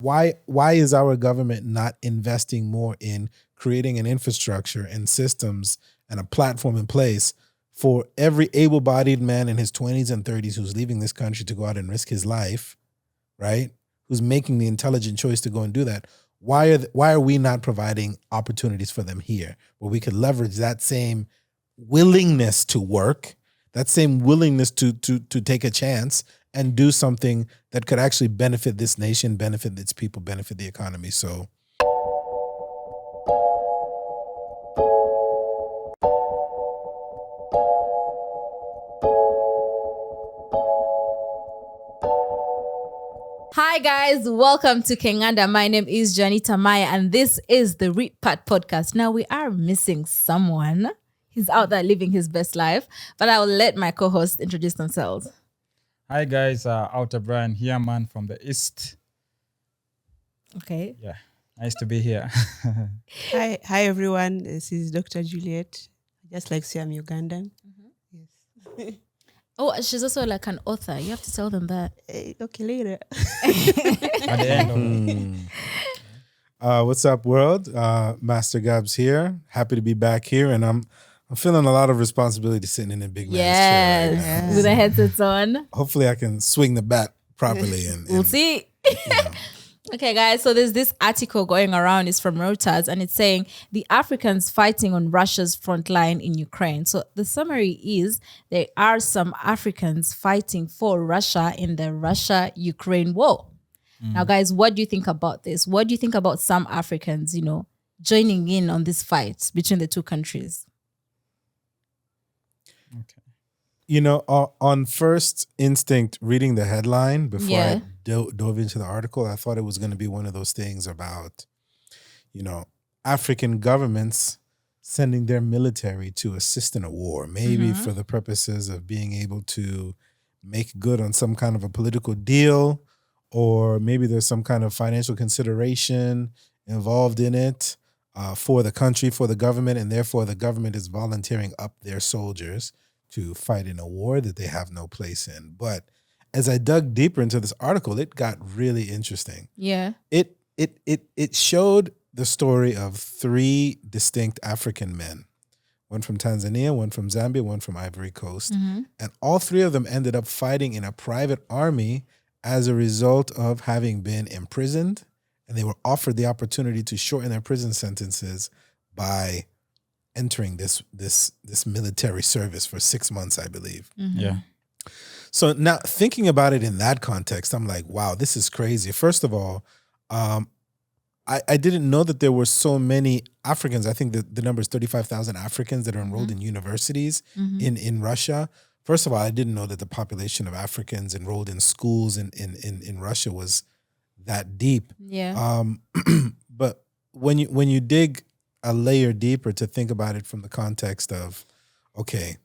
Why is our government not investing more in creating an infrastructure and systems and a platform in place for every able-bodied man in his 20s and 30s who's leaving this country to go out and risk his life, right? Who's making the intelligent choice to go and do that? Why are we not providing opportunities for them here where we could leverage that same willingness to work, that same willingness to take a chance and do something that could actually benefit this nation, benefit its people, benefit the economy? So hi guys, welcome to Kenganda. My name is Janita Maya and this is the REPAT podcast. Now we are missing someone. He's out there living his best life, but I will let my co-hosts introduce themselves. Hi guys, Outer Brian here, man, from the East. Okay. Yeah, nice to be here. Hi everyone. This is Dr. Juliet. Just like say I'm Ugandan. Yes. Oh, she's also like an author. You have to tell them that. Okay, later. At the end of what's up, world? Master Gabs here. Happy to be back here, and I'm feeling a lot of responsibility sitting in a big man's chair. Yes, Right now. with the headsets on. Hopefully, I can swing the bat properly. And We'll see. you know. Okay, guys, so there's this article going around. It's from Reuters, and it's saying the Africans fighting on Russia's front line in Ukraine. So the summary is there are some Africans fighting for Russia in the Russia-Ukraine war. Now, guys, what do you think about this? What do you think about some Africans, joining in on this fight between the two countries? On first instinct, reading the headline before Yeah. I dove into the article, I thought it was going to be one of those things about, African governments sending their military to assist in a war, maybe for the purposes of being able to make good on some kind of a political deal, or maybe there's some kind of financial consideration involved in it for the country, for the government, and therefore the government is volunteering up their soldiers to fight in a war that they have no place in. But as I dug deeper into this article, it got really interesting. Yeah. It showed the story of three distinct African men, one from Tanzania, one from Zambia, one from Ivory Coast. And all three of them ended up fighting in a private army as a result of having been imprisoned, and they were offered the opportunity to shorten their prison sentences by entering this military service for 6 months, I believe. Yeah. So now thinking about it in that context, I'm like, wow, this is crazy. First of all, I didn't know that there were so many Africans. I think the number is 35,000 Africans that are enrolled in universities in Russia. First of all, I didn't know that the population of Africans enrolled in schools in Russia was that deep. Yeah. But when you dig a layer deeper to think about it from the context of, okay,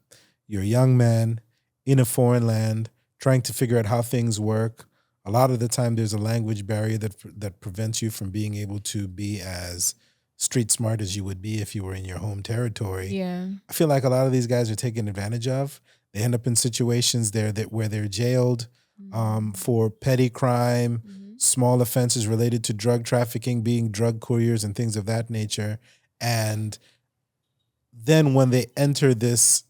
you're a young man in a foreign land trying to figure out how things work. A lot of the time there's a language barrier that prevents you from being able to be as street smart as you would be if you were in your home territory. Yeah. I feel like a lot of these guys are taken advantage of. They end up in situations where they're jailed for petty crime, small offenses related to drug trafficking, being drug couriers and things of that nature. And then when they enter this,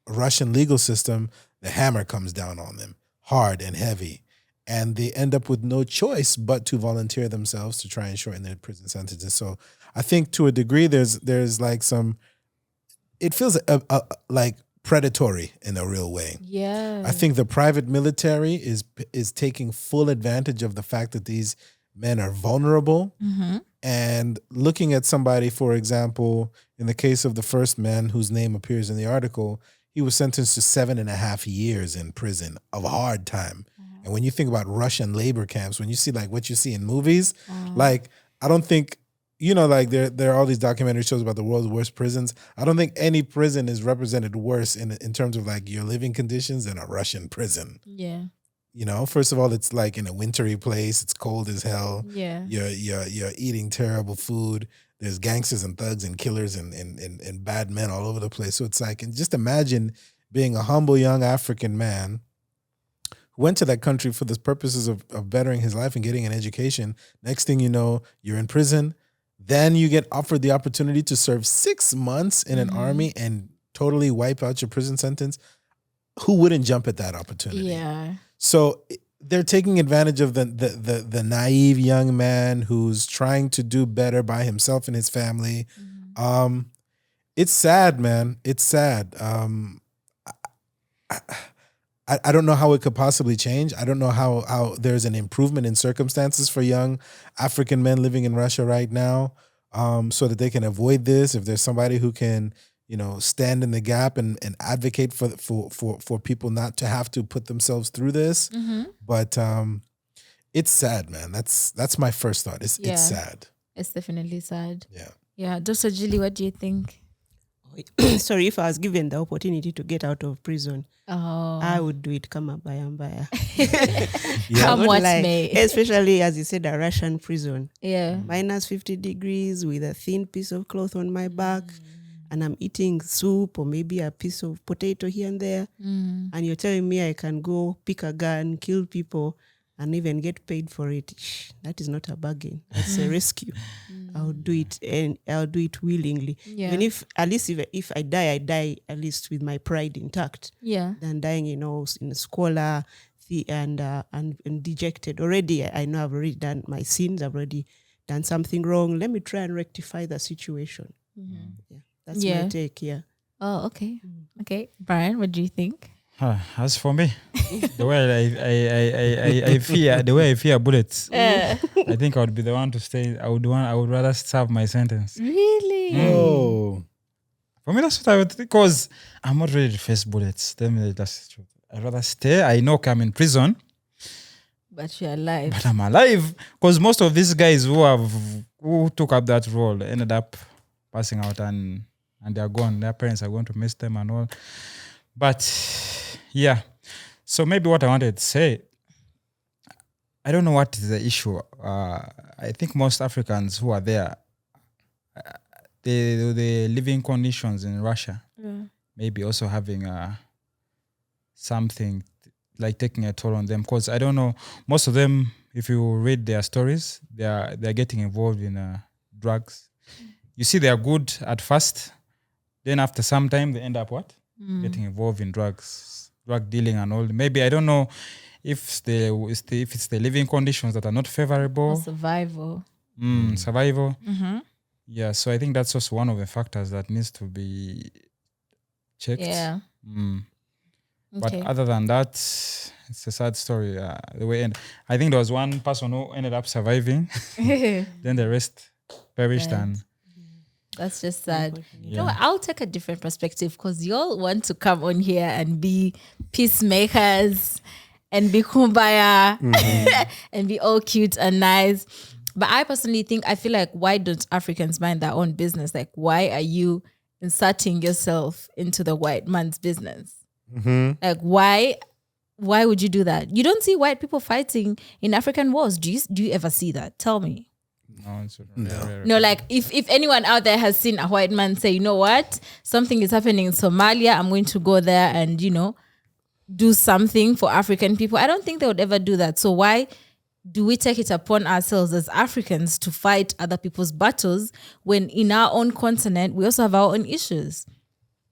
Russian legal system, the hammer comes down on them hard and heavy. And they end up with no choice but to volunteer themselves to try and shorten their prison sentences. So I think to a degree there's like it feels like predatory in a real way. Yeah. I think the private military is taking full advantage of the fact that these men are vulnerable. And looking at somebody, for example, in the case of the first man whose name appears in the article, he was sentenced to 7.5 years in prison of hard time. And when you think about Russian labor camps, when you see like what you see in movies, like I don't think, like there are all these documentary shows about the world's worst prisons. I don't think any prison is represented worse in terms of like your living conditions than a Russian prison. Yeah. First of all, it's like in a wintry place. It's cold as hell. Yeah. You're eating terrible food. There's gangsters and thugs and killers and bad men all over the place. So it's like, and just imagine being a humble young African man who went to that country for the purposes of bettering his life and getting an education. Next thing you know, you're in prison. Then you get offered the opportunity to serve 6 months in an army and totally wipe out your prison sentence. Who wouldn't jump at that opportunity? Yeah. So they're taking advantage of the naive young man who's trying to do better by himself and his family. It's sad, man. It's sad. I don't know how it could possibly change. I don't know how there's an improvement in circumstances for young African men living in Russia right now, so that they can avoid this. If there's somebody who can, stand in the gap and advocate for people not to have to put themselves through this. But it's sad, man. That's my first thought. It's sad. It's definitely sad. Yeah. Yeah. Dr. Julie, what do you think? Sorry, if I was given the opportunity to get out of prison, Oh. I would do it. Come mbaya. Come what may. Especially, as you said, a Russian prison. Yeah. Minus 50 degrees with a thin piece of cloth on my back. And I'm eating soup or maybe a piece of potato here and there. And you're telling me I can go pick a gun, kill people, and even get paid for it. That is not a bargain. That's a rescue. I'll do it, and I'll do it willingly. Yeah. Even if I die at least with my pride intact. Yeah. Than dying, in a squalor and dejected. Already, I know I've already done my sins. I've already done something wrong. Let me try and rectify the situation. Yeah, that's my take. Yeah. Oh, okay. Okay, Brian, what do you think? As for me, the way I fear bullets, I think I would be the one to stay. I would rather serve my sentence. Really? Oh. For me, that's what I would think, because I'm not ready to face bullets. Tell me that's the truth. I'd rather stay. I know I'm in prison, But you're alive. but I'm alive. Because most of these guys who took up that role ended up passing out and they're gone. Their parents are going to miss them and all. But yeah, so maybe what I wanted to say, I don't know what is the issue. I think most Africans who are there, the living conditions in Russia, maybe also having something like taking a toll on them. Because I don't know, most of them, if you read their stories, they're getting involved in drugs. You see, they are good at first. Then after some time, they end up what? Getting involved in drug dealing and all. Maybe, I don't know if it's the living conditions that are not favorable. Or survival. Survival. Yeah, so I think that's also one of the factors that needs to be checked. Yeah. But Okay. other than that, it's a sad story. The way I think there was one person who ended up surviving. Then the rest perished. Right. And That's just sad. You know what? I'll take a different perspective because y'all want to come on here and be peacemakers and be kumbaya and be all cute and nice. But I personally feel like, why don't Africans mind their own business? Like, why are you inserting yourself into the white man's business? Like, why would you do that? You don't see white people fighting in African wars. Do you ever see that? Tell me. no, it's No, like if anyone out there has seen a white man say, you know what, something is happening in Somalia, I'm going to go there and, do something for African people. I don't think they would ever do that. So why do we take it upon ourselves as Africans to fight other people's battles when in our own continent, we also have our own issues?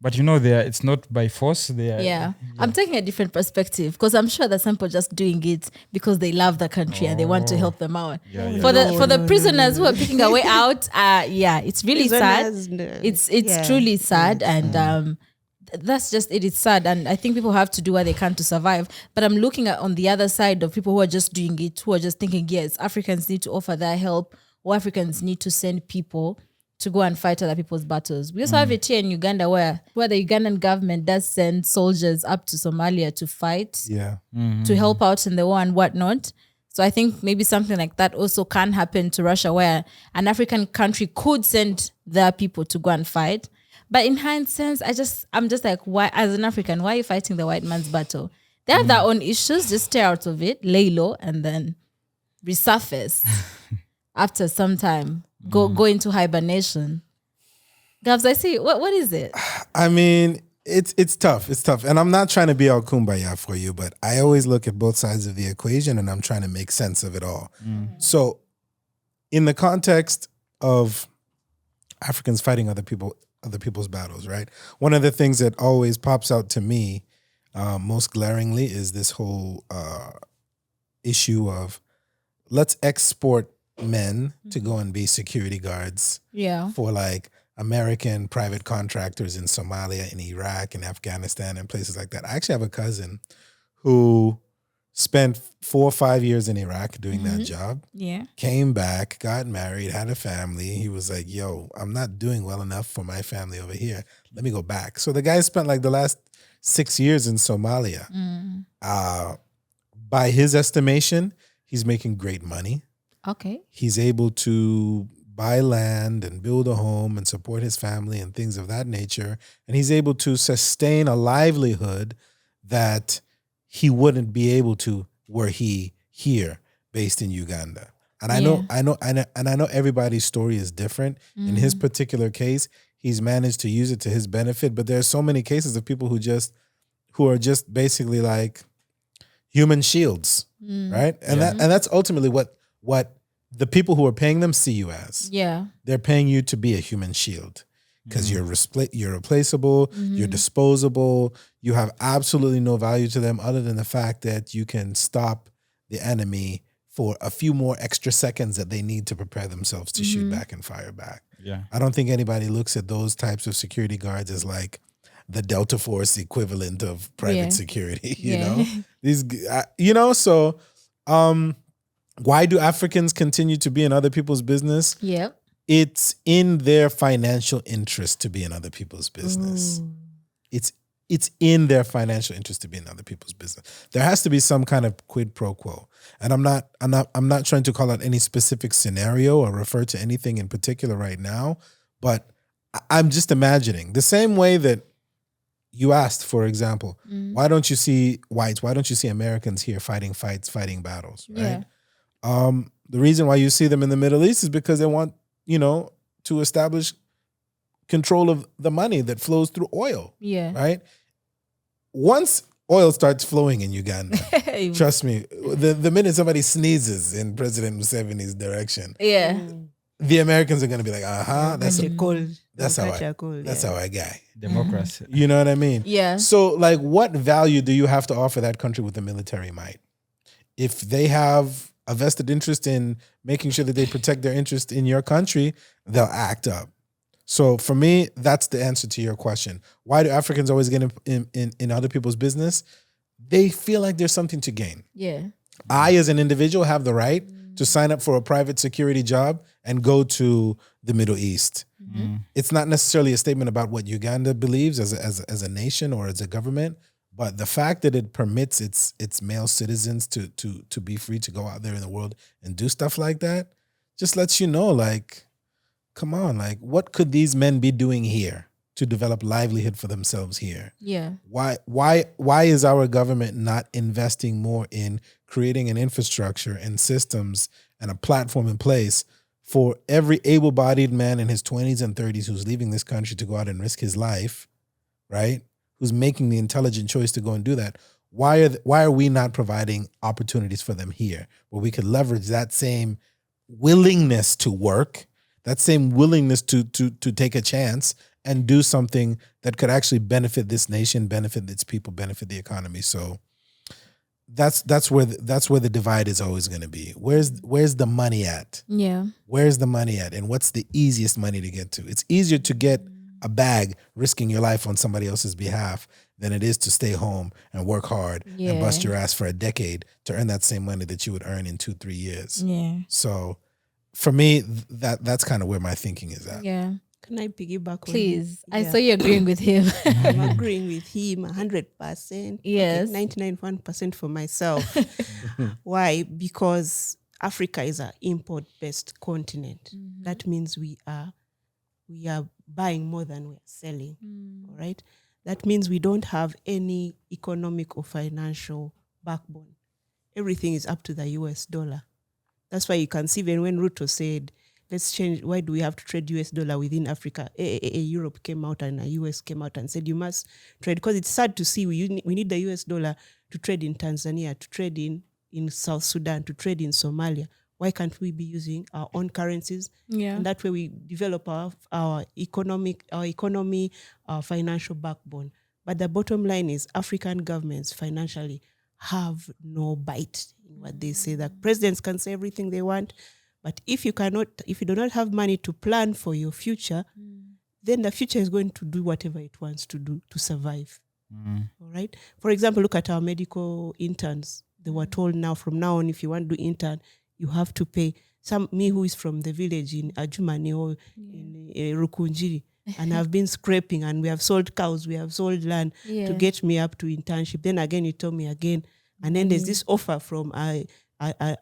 But it's not by force. I'm taking a different perspective because I'm sure that some people just doing it because they love the country and they want to help them out. For the prisoners who are picking a way out, it's really sad. It's truly sad, and that's just it. It's sad, and I think people have to do what they can to survive. But I'm looking at on the other side of people who are just doing it, who are just thinking, yes, Africans need to offer their help, or Africans need to send people to go and fight other people's battles. We also have it here in Uganda where the Ugandan government does send soldiers up to Somalia to fight, to help out in the war and whatnot. So I think maybe something like that also can happen to Russia, where an African country could send their people to go and fight. But in hindsight, I'm just like, why, as an African, why are you fighting the white man's battle? They have their own issues. Just stay out of it, lay low, and then resurface after some time. Go into hibernation. Gabs, I see. What is it? I mean, It's tough. It's tough. And I'm not trying to be all kumbaya for you, but I always look at both sides of the equation and I'm trying to make sense of it all. So in the context of Africans fighting other people's battles, right? One of the things that always pops out to me most glaringly is this whole issue of let's export men to go and be security guards Yeah. for like American private contractors in Somalia, in Iraq, in Afghanistan, and places like that. I actually have a cousin who spent 4 or 5 years in Iraq doing that job, Yeah. came back, got married, had a family. He was like, yo, I'm not doing well enough for my family over here. Let me go back. So the guy spent like the last 6 years in Somalia. By his estimation, he's making great money. Okay. He's able to buy land and build a home and support his family and things of that nature. And he's able to sustain a livelihood that he wouldn't be able to were he here based in Uganda. And I know everybody's story is different. In his particular case, he's managed to use it to his benefit. But there are so many cases of people who are just basically like human shields, right? And that's ultimately what the people who are paying them see you as. Yeah. They're paying you to be a human shield because you're replaceable, you're disposable, you have absolutely no value to them other than the fact that you can stop the enemy for a few more extra seconds that they need to prepare themselves to shoot back and fire back. Yeah. I don't think anybody looks at those types of security guards as like the Delta Force equivalent of private security, you know? So why do Africans continue to be in other people's business? Yep. It's in their financial interest to be in other people's business. It's in their financial interest to be in other people's business. There has to be some kind of quid pro quo. And I'm not trying to call out any specific scenario or refer to anything in particular right now, but I'm just imagining the same way that you asked, for example, why don't you see whites? Why don't you see Americans here fighting battles, right? Yeah. The reason why you see them in the Middle East is because they want, to establish control of the money that flows through oil, Yeah. right? Once oil starts flowing in Uganda, trust me, the minute somebody sneezes in President Museveni's direction, Yeah. the Americans are going to be like, that's our guy. Democracy. You know what I mean? Yeah. So, like, what value do you have to offer that country with the military might? If they have a vested interest in making sure that they protect their interest in your country, they'll act up. So for me, that's the answer to your question. Why do Africans always get in other people's business? They feel like there's something to gain. Yeah. I, as an individual, have the right to sign up for a private security job and go to the Middle East. It's not necessarily a statement about what Uganda believes as a nation or as a government, but the fact that it permits its male citizens to be free to go out there in the world and do stuff like that just lets you know, like, come on, like, what could these men be doing here to develop livelihood for themselves here? Yeah. Why is our government not investing more in creating an infrastructure and systems and a platform in place for every able-bodied man in his 20s and 30s who's leaving this country to go out and risk his life, right? Who's making the intelligent choice to go and do that? Why are we not providing opportunities for them here where we could leverage that same willingness to work, that same willingness to take a chance and do something that could actually benefit this nation, benefit its people, benefit the economy? So that's where the divide is always going to be. Where's the money at? Yeah. Where's the money at? And what's the easiest money to get to? It's easier to get a bag risking your life on somebody else's behalf than it is to stay home and work hard and bust your ass for a decade to earn that same money that you would earn in 2-3 years. Yeah. So for me, that's kind of where my thinking is at. Yeah. Can I piggyback on Please. him? I saw you agreeing with him. I'm agreeing with him 100%. Yes. 99.1% for myself. Why? Because Africa is an import-based continent. That means we are buying more than we're selling. All right. That means we don't have any economic or financial backbone. Everything is up to the US dollar. That's why you can see even when Ruto said, let's change. Why do we have to trade US dollar within Africa? Europe came out and US came out and said you must trade, because it's sad to see we need the US dollar to trade in Tanzania, to trade in South Sudan, to trade in Somalia. Why can't we be using our own currencies? Yeah. And that way we develop our economy, our financial backbone. But the bottom line is African governments financially have no bite in what they say. That presidents can say everything they want, but if you do not have money to plan for your future, then the future is going to do whatever it wants to do to survive. All right. For example, look at our medical interns. They were told from now on, if you want to do intern, you have to pay. Me who is from the village in Ajumani or in Rukunjiri, and I've been scraping, and we have sold cows, we have sold land to get me up to internship. Then again, you told me again, and then there's this offer from a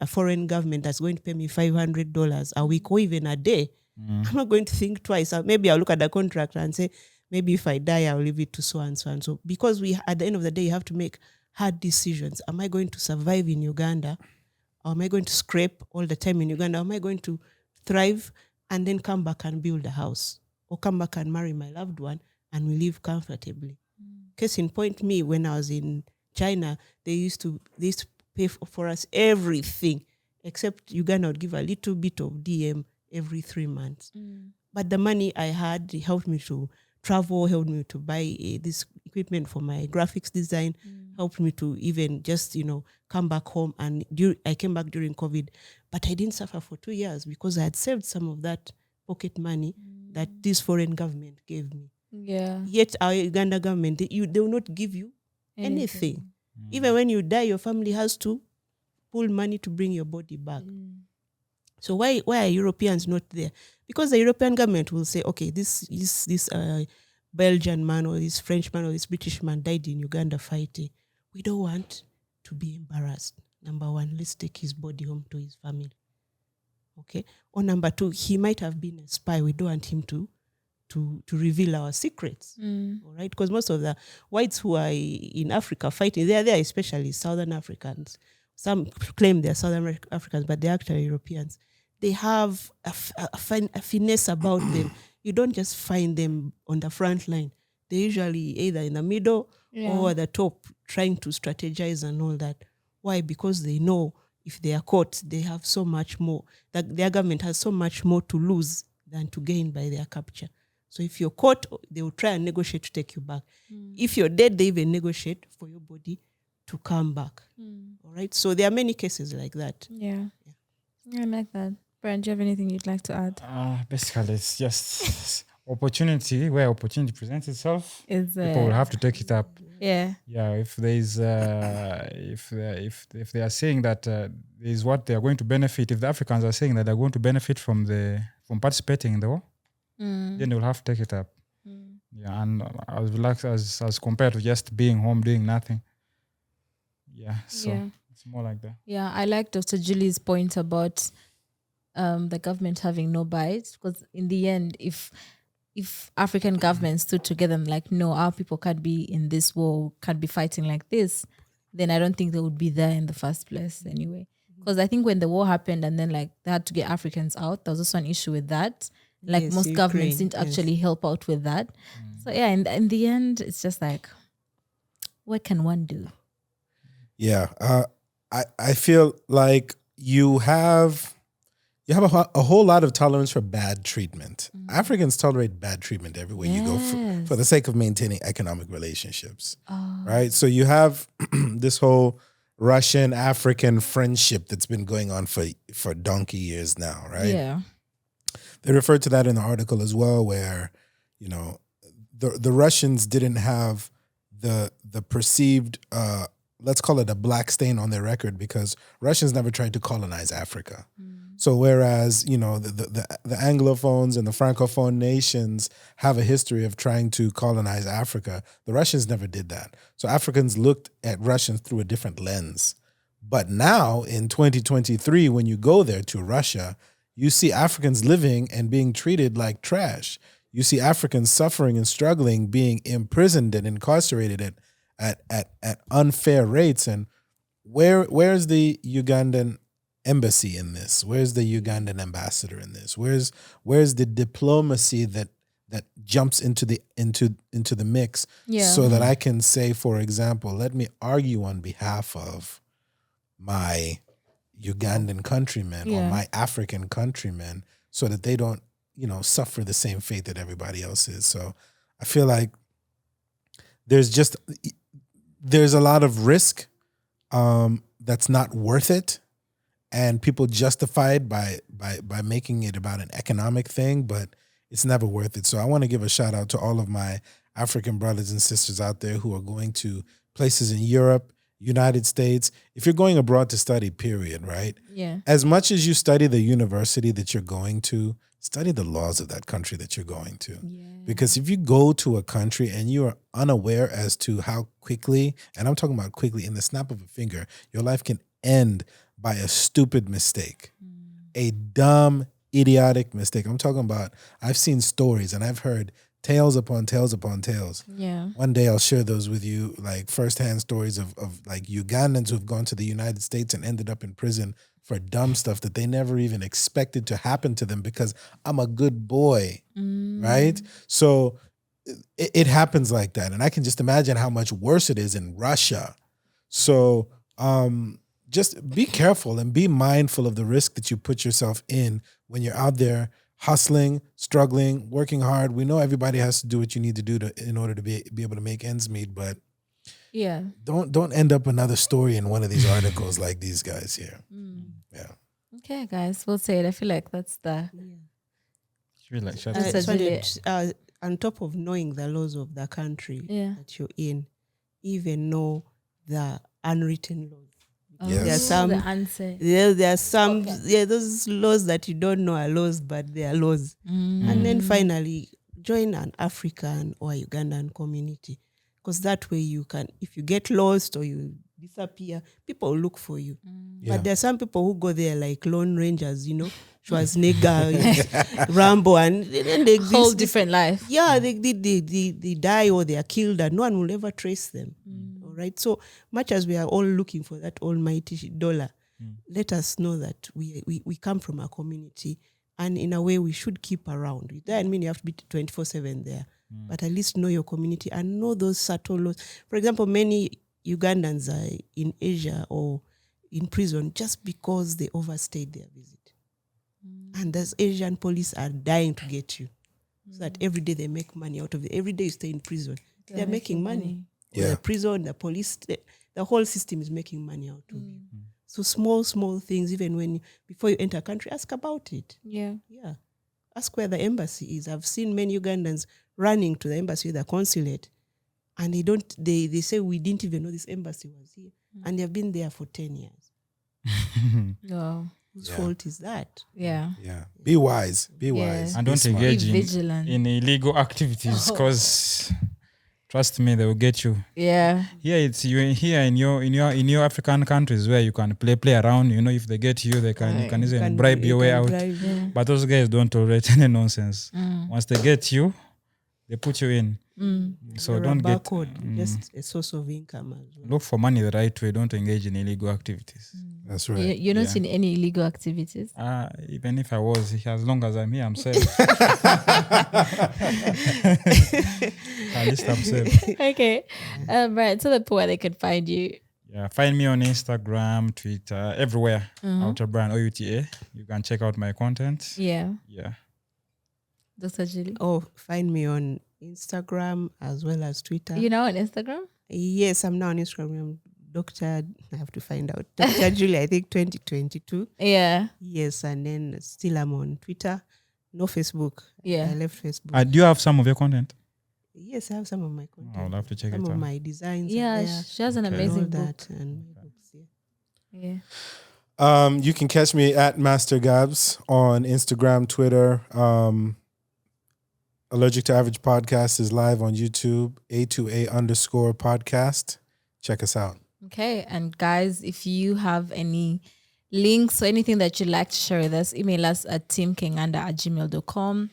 foreign government that's going to pay me $500 a week or even a day. I'm not going to think twice. Maybe I'll look at the contract and say, maybe if I die, I'll leave it to so and so and so. Because at the end of the day, you have to make hard decisions. Am I going to survive in Uganda? Or am I going to scrape all the time in Uganda? Am I going to thrive and then come back and build a house? Or come back and marry my loved one and we live comfortably? Case in point, me, when I was in China, they used to pay for us everything, except Uganda would give a little bit of DM every 3 months. But the money I had helped me to travel, helped me to buy this equipment for my graphics design, helped me to even just, come back home. And I came back during COVID, but I didn't suffer for 2 years because I had saved some of that pocket money that this foreign government gave me. Yeah. Yet our Uganda government, they will not give you anything. Even when you die, your family has to pull money to bring your body back. So why are Europeans not there? Because the European government will say, okay, this Belgian man or this French man or this British man died in Uganda fighting. We don't want to be embarrassed. Number one, let's take his body home to his family. Okay? Or number two, he might have been a spy. We don't want him to reveal our secrets. All right? Because most of the whites who are in Africa fighting, they are there, especially Southern Africans. Some claim they're Southern Africans, but they're actually Europeans. They have a finesse about them. You don't just find them on the front line. They're usually either in the middle or at the top, trying to strategize and all that. Why? Because they know if they are caught, they have so much more. That their government has so much more to lose than to gain by their capture. So if you're caught, they will try and negotiate to take you back. If you're dead, they even negotiate for your body to come back. All right. So there are many cases like that. Yeah, I like that. Brian, do you have anything you'd like to add? Basically, it's just opportunity. Where opportunity presents itself, people will have to take it up. Yeah. If there is, if they are saying that is what they are going to benefit, if the Africans are saying that they're going to benefit from participating in the war, then they will have to take it up. Yeah, and as compared to just being home doing nothing. Yeah, so it's more like that. Yeah, I like Dr. Julie's point about the government having no bite, because in the end, if African governments stood together and like, no, our people can't be in this war, can't be fighting like this, then I don't think they would be there in the first place anyway. Because I think when the war happened and then like they had to get Africans out, there was also an issue with that. Like most Ukraine, governments didn't actually help out with that. So yeah, in the end, it's just like, what can one do? Yeah, I feel like you have a whole lot of tolerance for bad treatment. Africans tolerate bad treatment everywhere you go for the sake of maintaining economic relationships, right? So you have this whole Russian-African friendship that's been going on for donkey years now, right? Yeah. They referred to that in the article as well, where, the Russians didn't have the perceived, let's call it a black stain on their record, because Russians never tried to colonize Africa. So whereas, the Anglophones and the Francophone nations have a history of trying to colonize Africa, the Russians never did that. So Africans looked at Russians through a different lens. But now in 2023, when you go there to Russia, you see Africans living and being treated like trash. You see Africans suffering and struggling, being imprisoned and incarcerated at unfair rates. And where's the Ugandan embassy in this? Where's the Ugandan ambassador in this? Where's the diplomacy that jumps into the mix, so that I can say, for example, let me argue on behalf of my Ugandan countrymen or my African countrymen, so that they don't, suffer the same fate that everybody else is. So I feel like there's a lot of risk that's not worth it, and people justify it by making it about an economic thing, but it's never worth it. So I want to give a shout out to all of my African brothers and sisters out there who are going to places in Europe, United States. If you're going abroad to study, period, right? Yeah. As much as you study the university that you're going to, study the laws of that country that you're going to. Yeah. Because if you go to a country and you are unaware as to how quickly, and I'm talking about quickly, in the snap of a finger, your life can end by a stupid mistake, a dumb, idiotic mistake. I'm talking about, I've seen stories and I've heard tales upon tales upon tales. Yeah. One day I'll share those with you, like firsthand stories of like Ugandans who've gone to the United States and ended up in prison for dumb stuff that they never even expected to happen to them because I'm a good boy, right? So it happens like that. And I can just imagine how much worse it is in Russia. So just be careful and be mindful of the risk that you put yourself in when you're out there hustling, struggling, working hard. We know everybody has to do what you need to do in order to be able to make ends meet, but don't end up another story in one of these articles like these guys here. Yeah. Okay, guys, we'll say it. I feel like that's the... On top of knowing the laws of the country that you're in, even know the unwritten laws. There are some, there are some, those laws that you don't know are laws, but they are laws. And then finally, join an African or Ugandan community, because that way you can, if you get lost or you disappear, people will look for you. But there are some people who go there like lone rangers, Schwarzenegger, Rambo, and they whole different life. Yeah, they die or they are killed, and no one will ever trace them. Right, so much as we are all looking for that almighty dollar, let us know that we come from a community, and in a way we should keep around. That doesn't mean you have to be 24/7 there, but at least know your community and know those subtle laws. For example, many Ugandans are in Asia or in prison just because they overstayed their visit, and those Asian police are dying to get you, so that every day they make money out of it. Every day you stay in prison, they're making money. The prison, the police, the whole system is making money out of you. So small things, even before you enter a country, ask about it. Yeah. Ask where the embassy is. I've seen many Ugandans running to the embassy, the consulate, and they say, we didn't even know this embassy was here. And they've been there for 10 years. Wow. Whose fault is that? Yeah. Be wise. Be wise. And don't engage in illegal activities, because trust me, they will get you. Yeah. Here in your African countries where you can play around. If they get you, you can even bribe your way out. But those guys don't tolerate any nonsense. Once they get you, they put you in. So don't get just a source of income as well. Look for money the right way. Don't engage in illegal activities. That's right. You're not in any illegal activities? Even if I was, as long as I'm here, I'm safe. At least I'm safe. Okay. Right. So the where they could find you. Yeah, find me on Instagram, Twitter, everywhere. Outer Brand OUTA. You can check out my content. Yeah. Dr. Julie. Find me on Instagram as well as Twitter. You know on Instagram? Yes, I'm now on Instagram. I have to find out. Dr. Julie, I think 2022. Yeah. Yes, and then still I'm on Twitter. No Facebook. Yeah. I left Facebook. Do you have some of your content? Yes, I have some of my content. I'll have to check it out. Some of my designs. Yeah, she has an amazing book. You can catch me at Master Gabs on Instagram, Twitter. Allergic to Average Podcast is live on YouTube, A2A_podcast. Check us out. Okay. And guys, if you have any links or anything that you'd like to share with us, email us at teamkenganda@gmail.com.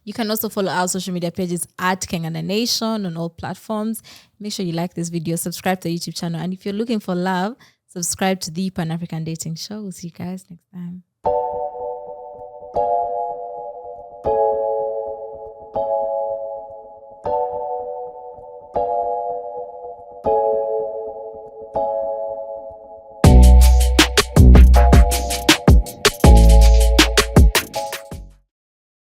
You can also follow our social media pages at Kenganda Nation on all platforms. Make sure you like this video, subscribe to the YouTube channel. And if you're looking for love, Subscribe to the Pan African Dating Show. We'll see you guys next time.